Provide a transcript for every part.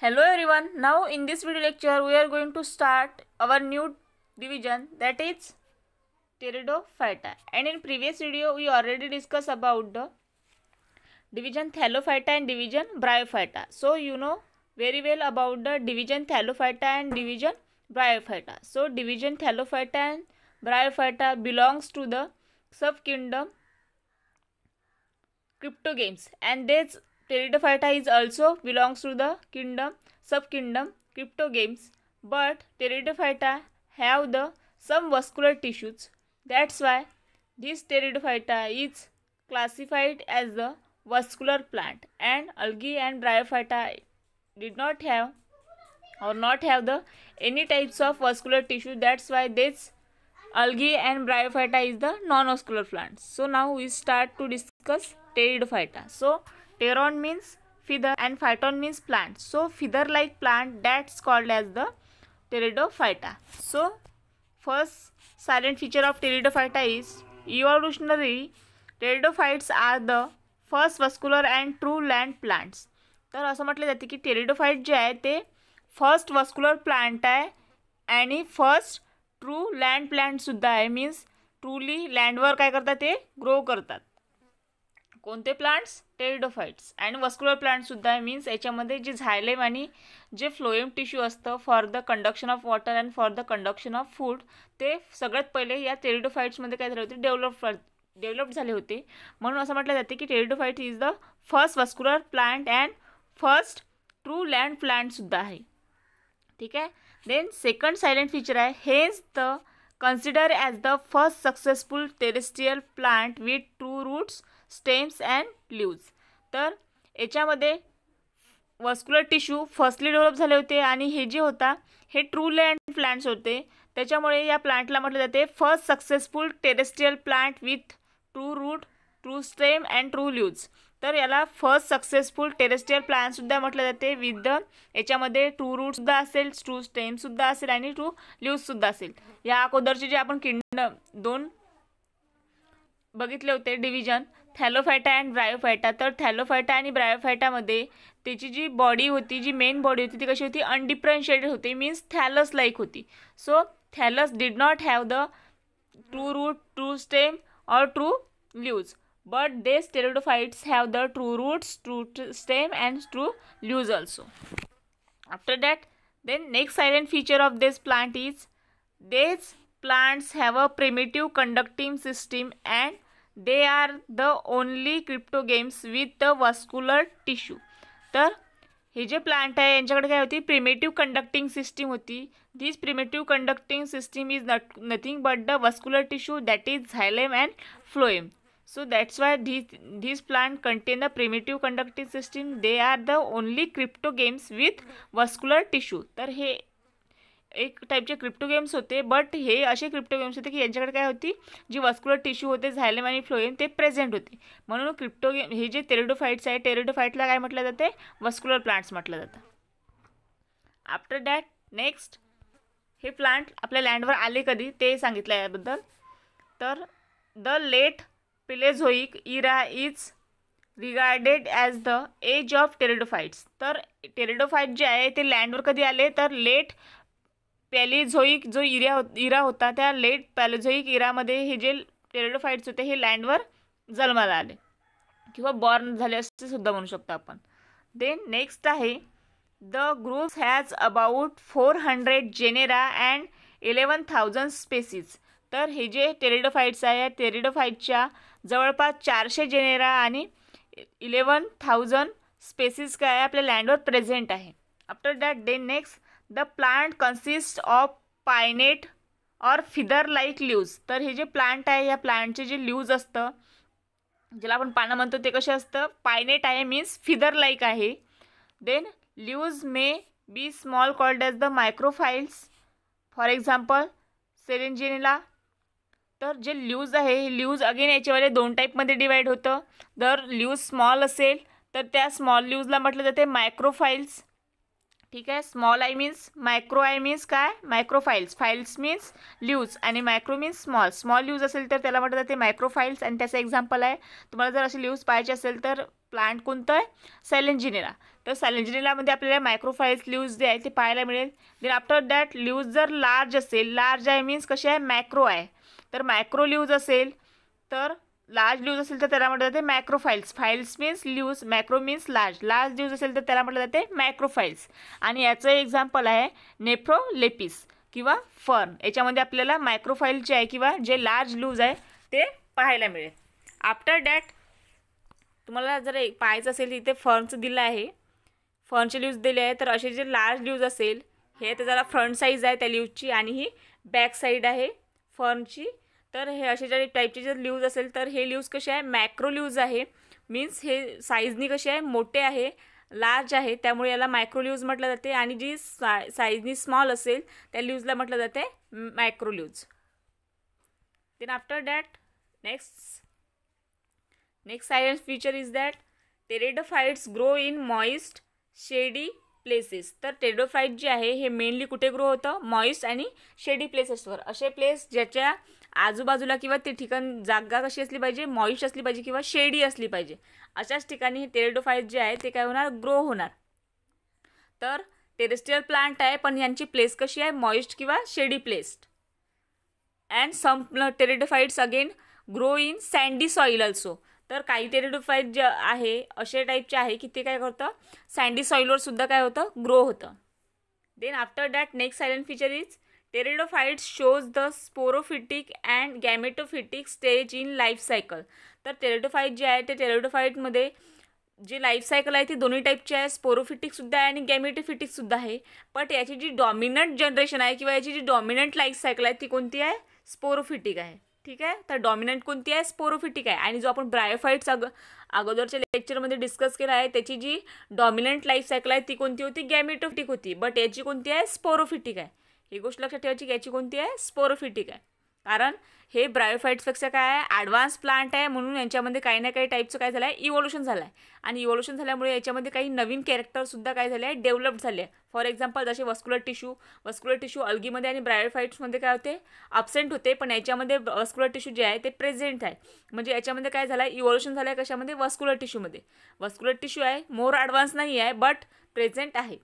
Hello everyone. Now in this video lecture we are going to start our new division, that is Pteridophyta. And in previous video we already discussed about the division Thallophyta and division Bryophyta. So you know very well about the division Thallophyta and division Bryophyta. So division Thallophyta and Bryophyta belongs to the subkingdom Cryptogames, and this Pteridophyta is also belongs to the subkingdom Cryptogames, but Pteridophyta have the some vascular tissues. That's why this Pteridophyta is classified as the vascular plant, and algae and Bryophyta did not have the any types of vascular tissue. That's why this algae and Bryophyta is the non-vascular plants. So now we start to discuss Pteridophyta. So pteron means feather and phyton means plant. So feather like plant, that's called as the Pteridophyta. So first silent feature of Pteridophyta is evolutionary. Pteridophytes are the first vascular and true land plants. तर असं म्हटलं जाते की pteridophyte जे आहे ते first vascular plant आहे आणि फर्स्ट ट्रू लँड प्लांटसुद्धा आहे. मीन्स ट्रूली लँडवर काय करतात ते ग्रो करतात. कोणते प्लांट्स? टेरिडोफाइट्स. आणि वस्क्युलर प्लांटसुद्धा आहे. मीन्स याच्यामध्ये जे झायलेम आणि जे फ्लोएम टिश्यू असतं for the conduction of water and for the conduction of food, ते सगळ्यात पहिले या टेरिडोफाइट्समध्ये काय झाले होते, डेव्हलप झाले होते. म्हणून असं म्हटलं जाते की pteridophyte is the first vascular plant and first true land प्लांटसुद्धा आहे. ठीक आहे. देन सेकंड सायलेंट फीचर आहे has the consider as the first successful terrestrial plant with true roots, stems and leaves. तर याच्यामध्ये वस्क्युलर टिश्यू फर्स्टली डेव्हलप झाले होते आणि हे जे होता हे ट्रू लँड प्लांट्स होते. त्याच्यामुळे या प्लांटला म्हटलं जाते first successful terrestrial plant with true root, true stem and true leaves. तर याला फर्स्ट सक्सेसफुल टेरेस्ट्रियल प्लांटसुद्धा म्हटलं जाते. विथ द याच्यामध्ये ट्रू रूटसुद्धा असेल, ट्रू स्टेमसुद्धा असेल आणि ट्रू लीव्जसुद्धा असेल. या अगोदरचे जे आपण दोन बघितले होते डिव्हिजन थॅलोफायटा अँड ब्रायोफायटा, तर थॅलोफायटा आणि ब्रायोफायटामध्ये त्याची जी बॉडी होती, जी मेन बॉडी होती ती कशी होती, अनडिफरन्शिएटेड होती. मीन्स थॅलस लाईक होती. So thallus did not have the true root, true stem और true leaves, but these pteridophytes have the true roots, true stem and true leaves also. After that, then next silent feature of this plant is these plants have a primitive conducting system and they are the only cryptogames with the vascular tissue. तर हे जे plant आहे यांच्याकडे काय होती, primitive conducting system होती. This primitive conducting system is nothing but the vascular tissue, that is xylem and phloem. So that's why these plants contain the primitive conducting system. They are the only cryptogames with vascular tissue. तर हे एक टाईपचे cryptogams होते, but हे असे cryptogams होते की यांच्याकडे काय होती, जी वस्क्युलर टिश्यू होते झायलेम आणि फ्लोएम ते प्रेझेंट होते. म्हणून क्रिप्टोगेम हे जे टेरिडोफाइट्स आहे, टेरिडोफाइटला काय म्हटलं जाते, वस्क्युलर प्लांट्स म्हटलं जातं. आफ्टर दॅट नेक्स्ट हे प्लांट आपल्या लँडवर आले कधी ते सांगितलं याबद्दल. तर the late Paleozoic era is regarded as the age of pteridophytes. तर टेरिडोफाइट जे आहे ते लँडवर कधी आले, तर लेट पॅलिझोइक जो इरा होता त्या लेट पॅलिझोइक इरामध्ये हे जे टेरिडोफाइट्स होते हे लँडवर जन्माला आले किंवा बॉर्न झाले असे सुद्धा म्हणू शकतो आपण. देन नेक्स्ट आहे the group has about 400 genera and 11,000 species. तर हे जे टेरिडोफाइट्स आहे या टेरिडोफाइटच्या जवळपास 400 जेनेरा आणि 11,000 स्पेसीज काय आहे आपल्या लँडवर प्रेझेंट आहे. After that then next the plant consist of pinnate और फिदर लाईक लीव्ज. तर हे जे प्लांट आहे या प्लांटचे जे लीव्ज असतं, ज्याला आपण पानं म्हणतो, ते कसे असतं, पायनेट आहे, मीन्स फिदर लाईक आहे. Then leaves may be small called as the microphylls, for example selaginella. तर जे लीव्ज आहे हे लीव्ज अगेन याच्यावाले दोन टाईपमध्ये डिवाईड होतं. जर लीव्ज स्मॉल असेल तर त्या स्मॉल लीव्जला म्हटलं जाते मायक्रोफाइल्स. ठीक आहे. Small I means micro I means काय मायक्रोफाईल्स, फाईल्स मीन्स ल्यूज आणि मायक्रो मीन्स स्मॉल. स्मॉल ल्यूज असेल तर त्याला म्हटलं जाते मायक्रोफाईल्स आणि त्याचं एक्झाम्पल आहे. तुम्हाला जर असे ल्यूज पाहिजे असेल तर प्लांट कोणतं आहे सॅलेंजिनेला. तर सॅलेंजिनेलामध्ये आपल्याला मायक्रोफाईल्स ल्यूज जे आहे ते पाहायला मिळेल. देन आफ्टर दॅट ल्यूज जर लार्ज असेल, लार्ज आहे मीन्स कसे आहे मॅक्रो आहे. तर मायक्रो ल्यूज असेल तर लार्ज ल्यूज असेल तर त्याला म्हटलं जाते macrophylls. Phylls means leaves, macro means large. Large leaves असेल तर त्याला म्हटलं जाते मॅक्रोफाईल्स. आणि याचं एक्झाम्पल आहे नेफ्रोलेपिस किंवा फर्न. याच्यामध्ये आपल्याला मायक्रोफाईल जे आहे किंवा जे लार्ज ल्यूज आहे ते पाहायला मिळेल. आफ्टर दॅट तुम्हाला जर पाहायचं असेल इथे फर्नचं दिलं आहे, फर्नचे ल्यूज दिले आहे. तर असे जे लार्ज ल्यूज असेल हे त्याला फ्रंट साईज आहे त्या ल्यूजची आणि ही बॅक साईड आहे फर्नची. तर हे असे जे टाईपचे जर ल्यूज असेल तर हे ल्यूज कसे आहे मॅक्रो ल्यूज आहे. मीन्स हे साईजनी कसे आहे मोठे आहे, लार्ज आहे, त्यामुळे याला मायक्रो ल्यूज म्हटलं जाते. आणि जी साईजनी स्मॉल असेल त्या ल्यूजला म्हटलं जाते मायक्रो ल्यूज. Then after that next science feature is that pteridophytes grow in moist shady places. तर टेरिडोफाइट जे आहे हे मेनली कुठे ग्रो होतं मॉइस्ट आणि शेडी प्लेसेसवर. असे प्लेस ज्याच्या आजूबाजूला किंवा ते ठिकाण जागा कशी असली पाहिजे मॉइस्ट असली पाहिजे किंवा शेडी असली पाहिजे. अशाच ठिकाणी हे टेरिडोफाइट जे आहे ते काय होणार ग्रो होणार. तर टेरेस्ट्रियल प्लांट आहे पण यांची प्लेस कशी आहे मॉइस्ट किंवा shady placed. And some pteridophytes again grow in sandy soil also. तर काही टेरिडोफाइट जे आहे असे टाईपचे आहे की ते काय करतं सँडी सॉईलवर सुद्धा काय होतं ग्रो होतं. Then after that next silent feature is pteridophytes shows the sporophytic and gametophytic stage in life cycle. तर टेरिडोफाइट जे आहे ते टेरिडोफाइटमध्ये जे लाईफ सायकल आहे ती दोन्ही टाईपची आहे, स्पोरोफिटिकसुद्धा आहे आणि गॅमेटोफिटिकसुद्धा आहे. बट याची जी डॉमिनंट जनरेशन आहे किंवा याची जी डॉमिनंट लाईफ सायकल आहे ती कोणती आहे स्पोरोफिटिक आहे. ठीक आहे. तर डॉमिनंट कोणती आहे स्पोरोफिटिक आहे. आणि जो आपण ब्रायोफाइट्स अगोदरच्या लेक्चरमध्ये डिस्कस केला आहे त्याची जी डॉमिनंट लाईफ सायकल आहे ती कोणती होती गॅमेटोफिटिक होती. बट याची कोणती आहे स्पोरोफिटिक आहे. ही गोष्ट लक्षात ठेवायची की याची कोणती आहे स्पोरोफिटिक आहे. कारण हे ब्रायोफाइट्सपेक्षा काय आहे ॲडव्हान्स प्लांट आहे म्हणून यांच्यामध्ये काही ना काही टाईपचं काय झालं आहे इव्होल्युशन झालं आहे. आणि इव्होल्युशन झाल्यामुळे याच्यामध्ये काही नवीन कॅरेक्टरसुद्धा काय झाले आहे डेव्हलप झाले आहे. फॉर एक्झाम्पल जसे वस्क्युलर टिश्यू अल्गीमध्ये आणि ब्रायोफाइट्समध्ये काय होते अब्सेंट होते, पण याच्यामध्ये वस्क्युलर टिश्यू जे आहे ते प्रेझेंट आहे. म्हणजे याच्यामध्ये काय झालं आहे इव्होल्युशन झालं आहे कशामध्ये वस्क्युलर टिश्यूमध्ये. वस्क्युलर टिश्यू आहे मोर ॲडव्हान्स नाही आहे बट प्रेझेंट आहे.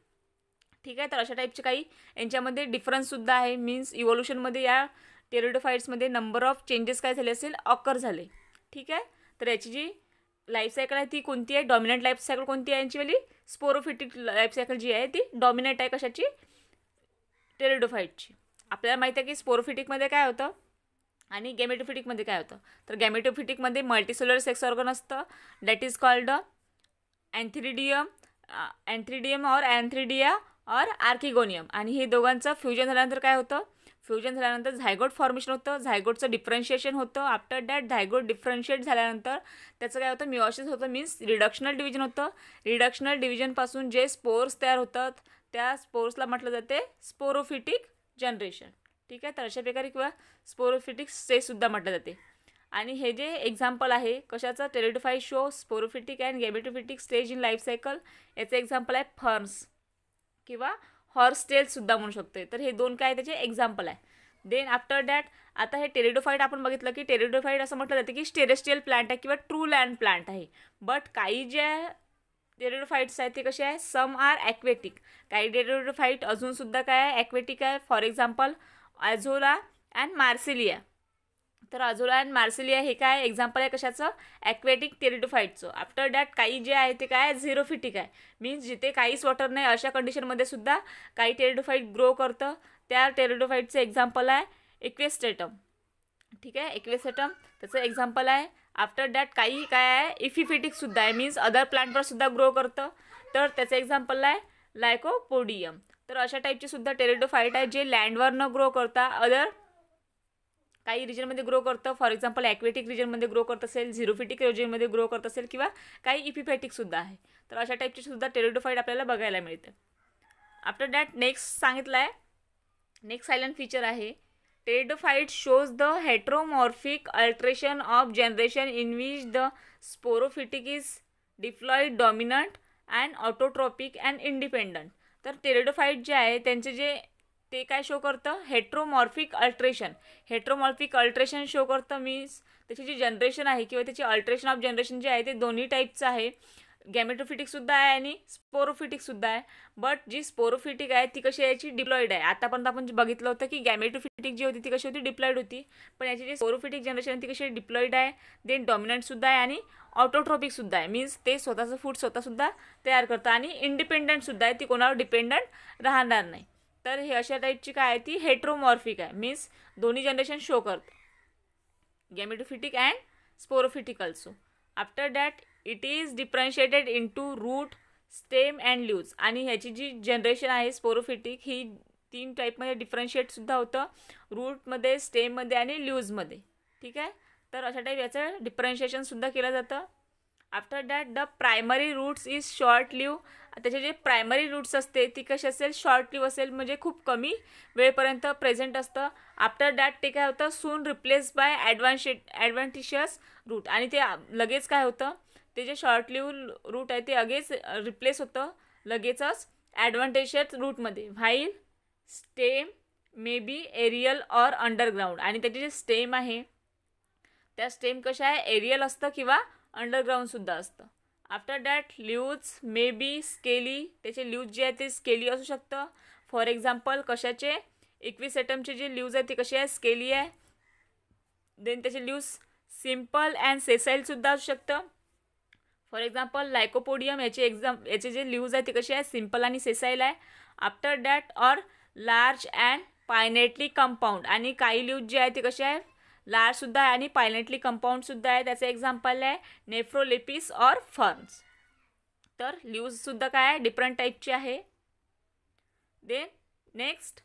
ठीक आहे. तर अशा टाईपचे काही यांच्यामध्ये डिफरन्ससुद्धा आहे. मीन्स इव्होल्युशनमध्ये या टेरिडोफाइट्समध्ये नंबर ऑफ चेंजेस काय झाले असेल ऑकर झाले. ठीक आहे. तर याची जी लाईफ सायकल आहे ती कोणती आहे डॉमिनंट लाईफ सायकल कोणती आहे यांचीवाली स्पोरोफिटिक लाईफ सायकल जी आहे ती डॉमिनंट आहे कशाची टेरिडोफाइटची. आपल्याला माहिती आहे की स्पोरोफिटिकमध्ये काय होतं आणि गॅमेटोफिटिकमध्ये काय होतं. तर गॅमेटोफिटिकमध्ये मल्टीसेल्युलर सेक्स ऑर्गन असतं दॅट इज कॉल्ड एन्थ्रिडियम और एन्थ्रिडिया और आर्किगोनियम. आणि हे दोघांचं फ्युजन झाल्यानंतर काय होतं फ्युजन झाल्यानंतर झायगोट फॉर्मेशन होतं. झायगोटचं डिफरन्शिएशन होतं. आफ्टर दॅट झायगोट डिफरन्शिएट झाल्यानंतर त्याचं काय होतं मिओसिस होतं मीन्स रिडक्शनल डिव्हिजन होतं. रिडक्शनल डिव्हिजनपासून जे स्पोर्स तयार होतात त्या स्पोर्सला म्हटलं जाते स्पोरोफिटिक जनरेशन. ठीक आहे. तर अशा प्रकारे किंवा स्पोरोफिटिक स्टेजसुद्धा म्हटलं जाते. आणि हे जे एक्झाम्पल आहे कशाचं pteridophyte show sporophytic and gametophytic stage in life cycle याचं एक्झाम्पल आहे फर्न्स किंवा हॉर्सटेल्ससुद्धा म्हणू शकते. तर हे दोन काय त्याचे एक्झाम्पल आहे. देन आफ्टर दॅट आता हे टेरिडोफाइट आपण बघितलं की टेरिडोफाइट असं म्हटलं जातं की टेरेस्ट्रियल प्लांट आहे किंवा ट्रू लँड प्लांट आहे. बट काही जे टेरिडोफाइट्स आहेत ते कसे आहे सम आर ॲक्वेटिक. काही टेरिडोफाइट अजूनसुद्धा काय आहे ॲक्वेटिक आहे. For example azolla and marsilea. तर अझोला अँड मार्सिलिया हे काय एक्झाम्पल आहे कशाचं ॲक्वेटिक टेरिडोफाइटचं. आफ्टर दॅट काही जे आहे ते काय झिरोफिटिक आहे. मीन्स जिथे काहीच वॉटर नाही अशा कंडिशनमध्ये सुद्धा काही टेरिडोफाइट ग्रो करतं. त्या टेरिडोफाइटचं एक्झाम्पल आहे एक्वेस्टेटम. ठीक आहे. एक्वेस्टेटम त्याचं एक्झाम्पल आहे. आफ्टर दॅट काही काय आहे इफिफिटिकसुद्धा आहे मीन्स अदर प्लांटवरसुद्धा ग्रो करतं. तर त्याचं एक्झाम्पल आहे लायकोपोडियम. तर अशा टाईपचे सुद्धा टेरिडोफाइट आहे जे लँडवर न ग्रो करता अदर काही रिजनमध्ये ग्रो करतं. फॉर एक्झाम्पल ॲक्वेटिक रिजनमध्ये ग्रो करत असेल, झिरोफिटिक रिजनमध्ये ग्रो करत असेल किंवा काही इपिफॅटिकसुद्धा आहे. तर अशा टाईपचे सुद्धा टेरिडोफाइट आपल्याला बघायला मिळतं. आफ्टर दॅट नेक्स्ट सांगितलं आहे नेक्स्ट सायलेंट फीचर आहे pteridophyte shows the heteromorphic alteration of generation in which the sporophytic is diploid dominant and autotrophic and independent. तर टेरिडोफाईट जे आहे त्यांचे जे ते काय शो करतं, हेट्रोमॉर्फिक अल्ट्रेशन शो करतं. मीन्स त्याची जी जनरेशन आहे किंवा त्याची अल्ट्रेशन ऑफ जनरेशन जे आहे ते दोन्ही टाईपचं आहे. गॅमेटोफिटिकसुद्धा आहे आणि स्पोरोफिटिकसुद्धा आहे. बट जी स्पोरोफिटिक आहे ती कशी याची डिप्लॉईड आहे. आतापर्यंत आपण बघितलं होतं की गॅमेटोफिटिक जी होती ती कशी होती, डिप्लॉईड होती. पण याची जी स्पोरोफिटिक जनरेशन ती कशी डिप्लॉईड आहे, देन डॉमिनंटसुद्धा आहे आणि ऑटोट्रॉपिकसुद्धा आहे. मीन्स ते स्वतःचं फूड स्वतःसुद्धा तयार करतं आणि इंडिपेंडंटसुद्धा आहे, ती कोणावर डिपेंडंट राहणार नाही. तर हे अशा टाईपची काय आहे, ती हेट्रोमॉर्फिक आहे. मीन्स दोन्ही जनरेशन शो करतं, gametophytic and sporophytic also. After that it is differentiated into root, stem and leaves. आणि ह्याची जी जनरेशन आहे स्पोरोफिटिक ही 3 टाईपमध्ये डिफरन्शिएटसुद्धा होतं, रूटमध्ये, स्टेममध्ये आणि लीव्जमध्ये. ठीक आहे. तर अशा टाईप याचं डिफरन्शिएशनसुद्धा केलं जातं. After that the primary roots is short live. त्याचे जे प्रायमरी रूट्स असते ती कशी असेल, शॉर्ट लिव्ह असेल, म्हणजे खूप कमी वेळेपर्यंत प्रेझेंट असतं. आफ्टर दॅट ते काय होतं, सून रिप्लेस बाय ॲडव्हान्टिशियस रूट. आणि ते लगेच काय होतं, ते जे शॉर्ट लिव्ह रूट आहे ते लगेच रिप्लेस होतं लगेचच ॲडव्हान्टेशियस रूटमध्ये. While stem may be aerial or underground. आणि त्याचे जे स्टेम आहे त्या स्टेम कशा आहे, एरियल असतं किंवा अंडरग्राऊंडसुद्धा असतं. After that leaves may B scaly. त्याचे लीव्ज जे आहे ते स्केली असू शकतं. फॉर एक्झाम्पल कशाचे, इक्विसेटमचे जे लीव्ज आहे ते कसे आहे, स्केली आहे. देन त्याचे लीव्ज सिम्पल अँड सेसाईलसुद्धा असू शकतं. फॉर एक्झाम्पल लायकोपोडियम याचे जे लीव्ज आहे ते कसे आहे, सिम्पल आणि सेसाईल आहे. After that or large and pinnately compound. आणि काही लीव्ज जे आहे ते कसे आहे, लार्जसुद्धा आहे आणि पायनेटली कंपाऊंडसुद्धा आहे. त्याचं एक्झाम्पल आहे नेफ्रोलेपिस ऑर फर्न्स. तर लीव्जसुद्धा काय आहे, डिफरंट टाईपचे आहे. देन नेक्स्ट,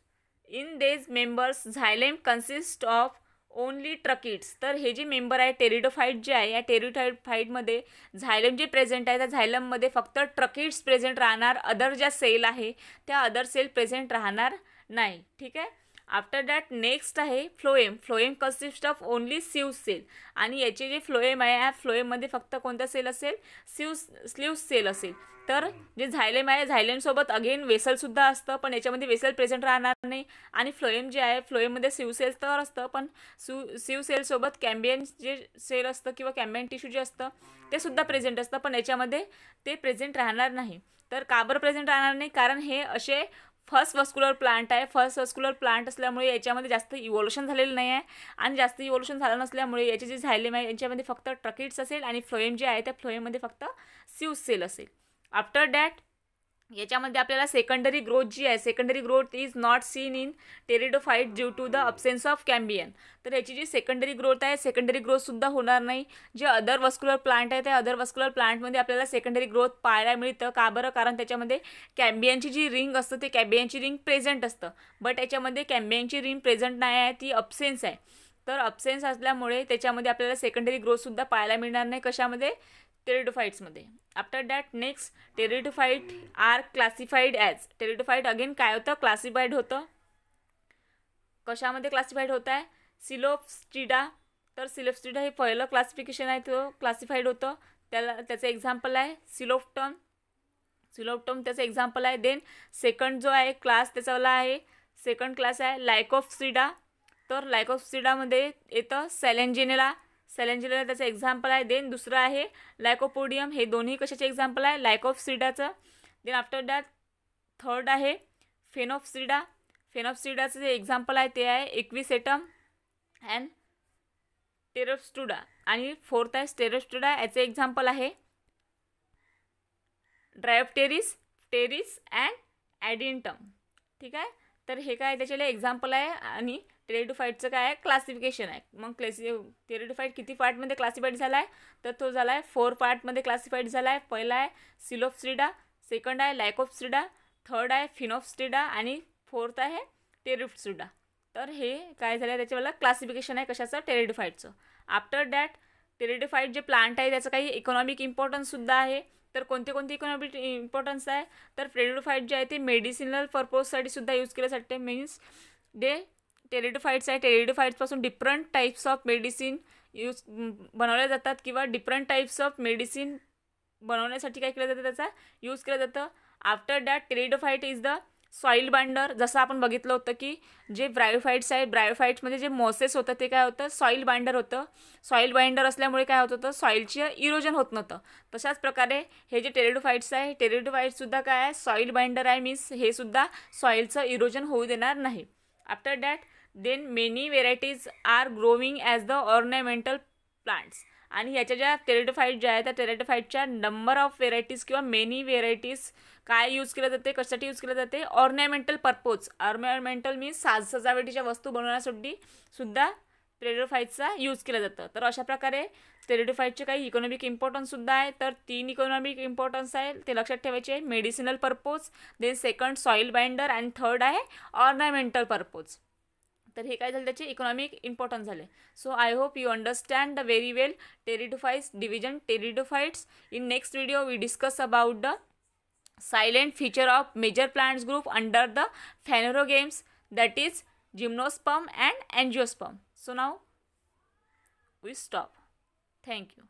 इन देज मेंबर्स झायलेम कन्सिस्ट ऑफ ओनली ट्रकिड्स. तर हे जे मेंबर आहे टेरिडोफाईट जे आहे, या टेरिडोफाईटमध्ये झायलम जे प्रेझेंट आहे त्या झायलममध्ये फक्त ट्रकिड्स प्रेझेंट राहणार. अदर ज्या सेल आहे त्या अदर सेल प्रेझेंट राहणार नाही. ठीक आहे. आफ्टर दॅट नेक्स्ट आहे phloem. Phloem consist of only sieve cell. आणि याचे जे फ्लोएम आहे, या फ्लोएममध्ये फक्त कोणता सेल असेल, स्लीव्ह सेल असेल. तर जे झायलेम आहे, झायलेमसोबत अगेन वेसलसुद्धा असतं, पण याच्यामध्ये वेसल प्रेझेंट राहणार नाही. आणि फ्लोएम जे आहे, फ्लोएममध्ये सिव्ह सेल तर असतं, पण सिव्ह सेलसोबत कॅम्बियन जे सेल असतं किंवा कॅम्बियन टिश्यू जे असतं ते सुद्धा प्रेझेंट असतं, पण याच्यामध्ये ते प्रेझेंट राहणार नाही. तर का बरं प्रेझेंट राहणार नाही, कारण हे असे फर्स्ट वस्क्युलर प्लांट आहे. फर्स्ट वस्क्युलर प्लांट असल्यामुळे याच्यामध्ये जास्त इव्होल्युशन झालेलं नाही आहे. आणि जास्त इव्होल्युशन झालं नसल्यामुळे याचे जे झायलेम आहे यांच्यामध्ये फक्त ट्रकिड्स असेल आणि फ्लोएम जे आहे त्या फ्लोएममध्ये फक्त सिव्ह सेल असेल. आफ्टर दॅट याच्यामध्ये आपल्याला सेकंडरी ग्रोथ जी आहे, secondary growth is not seen in pteridophyte due to the absence of cambium. तर याची जी सेकंडरी ग्रोथ आहे, सेकंडरी ग्रोथसुद्धा होणार नाही. जे अदर वस्क्युलर प्लांट आहे त्या अदर वस्क्युलर प्लांटमध्ये आपल्याला सेकंडरी ग्रोथ पाहायला मिळतं. का बरं, कारण त्याच्यामध्ये कॅम्बियनची जी रिंग असतं ते कॅम्बियनची रिंग प्रेझेंट असतं. बट याच्यामध्ये कॅम्बियनची रिंग प्रेझेंट नाही आहे, ती अब्सेन्स आहे. तर अब्सेन्स असल्यामुळे त्याच्यामध्ये आपल्याला सेकंडरी ग्रोथसुद्धा पाहायला मिळणार नाही. कशामध्ये, टेरिडोफाईट्समध्ये. After that next, pteridophyte are classified as. Pteridophyte again काय होतं, क्लासिफाईड होतं. कशामध्ये क्लासिफाईड होत आहे, सिलोप्स्टिडा. तर सिलोप्स्टिडा हे पहिलं क्लासिफिकेशन आहे, तो क्लासिफाईड होतं. त्याचं एक्झाम्पल आहे सिलोप्टम. त्याचं एक्झाम्पल आहे. देन सेकंड जो आहे क्लास त्याचावाला आहे, सेकंड क्लास आहे लायकोप्स्टिडा. तर लायकोप्स्टिडामध्ये येतं सॅलेंजिनेला त्याचं एक्झाम्पल आहे. देन दुसरं आहे लायकोपोडियम. हे दोन्ही कशाचे एक्झाम्पल आहे, लायकोप्स्टिडाचं. देन आफ्टर दॅट थर्ड आहे फेनोप्स्टिडाचं जे एक्झाम्पल आहे ते आहे इक्विसेटम अँड टेरिस्टुडा. आणि फोर्थ आहे स्टेरिस्टुडा. याचे एक्झाम्पल आहे ड्रायोप्टेरिस अँड ॲडिंटम. ठीक आहे. तर हे काय त्याच्याला एक्झाम्पल आहे. आणि टेरिडोफाईटचं काय आहे, क्लासिफिकेशन आहे. मग टेरिडोफाईट किती पार्टमध्ये क्लासिफाईड झाला आहे, तर तो झाला आहे 4 पार्टमध्ये क्लासिफाईड झाला आहे. पहिला आहे सिलोप्स्टिडा, सेकंड आहे लायकोप्स्टिडा, थर्ड आहे फिनोप्स्टिडा आणि फोर्थ आहे टेरिस्टुडा. तर हे काय झालं, त्याच्यावाला क्लासिफिकेशन आहे कशाचं, टेरिडोफाईटचं. आफ्टर दॅट टेरिडोफाईट जे प्लांट आहे त्याचं काही इकॉनॉमिक इम्पॉर्टन्ससुद्धा आहे. तर कोणते इकॉनॉमिक इम्पॉर्टन्स आहे, तर टेरिडोफाईट जे आहे ते मेडिसिनल पर्पजसाठी सुद्धा यूज केलं जाते. मीन्स जे टेरिडोफाईट्स आहे, टेरिडोफाईट्सपासून डिफरंट टाईप्स ऑफ मेडिसिन बनवल्या जातात किंवा डिफरंट टाईप्स ऑफ मेडिसिन बनवण्यासाठी काय केलं जातं, त्याचा यूज केलं जातं. After that pteridophyte is the soil binder. जसं आपण बघितलं होतं की जे ब्रायोफाईट्स आहेत, ब्रायोफाईट्समध्ये जे मॉसेस होतं ते काय होतं, सॉईल बाइंडर होतं. सॉईल बाइंडर असल्यामुळे काय होत होतं, सॉईलचे इरोजन होत नव्हतं. तशाच प्रकारे हे जे टेरिडोफाईट्स आहे, टेरिडोफाईट्ससुद्धा काय आहे, सॉईल बाइंडर आहे. मीन्स हे सुद्धा सॉईलचं इरोजन होऊ देणार नाही. After that then many varieties are growing as the ornamental plants. आणि ह्याच्या ज्या टेरिडोफाईट ज्या आहेत त्या टेरिडोफाईटच्या नंबर ऑफ व्हेरायटीज किंवा मेनी व्हेरायटीज काय यूज केलं जाते, कशासाठी यूज केलं जाते, ऑर्नामेंटल पर्पोज. ऑर्नामेंटल मीन्स सजावटीच्या वस्तू बनवण्यासाठी सुद्धा टेरिडोफाईटचा यूज केलं जातं. तर अशा प्रकारे टेरिडोफाईटचे काही इकॉनॉमिक इम्पॉर्टन्ससुद्धा आहे. तर 3 इकॉनॉमिक इम्पॉर्टन्स आहे ते लक्षात ठेवायचे आहे. Medicinal purpose, then second soil binder आणि थर्ड आहे ऑर्नामेंटल पर्पोज. तर हे काय झालं, त्याचे इकॉनॉमिक इम्पॉर्टन्स झाले. So I hope you understand the very well pteridophytes division pteridophytes. In next video we discuss about the silent feature of major plants group under the phanerogames, that is gymnosperm and angiosperm. So now we stop. Thank you.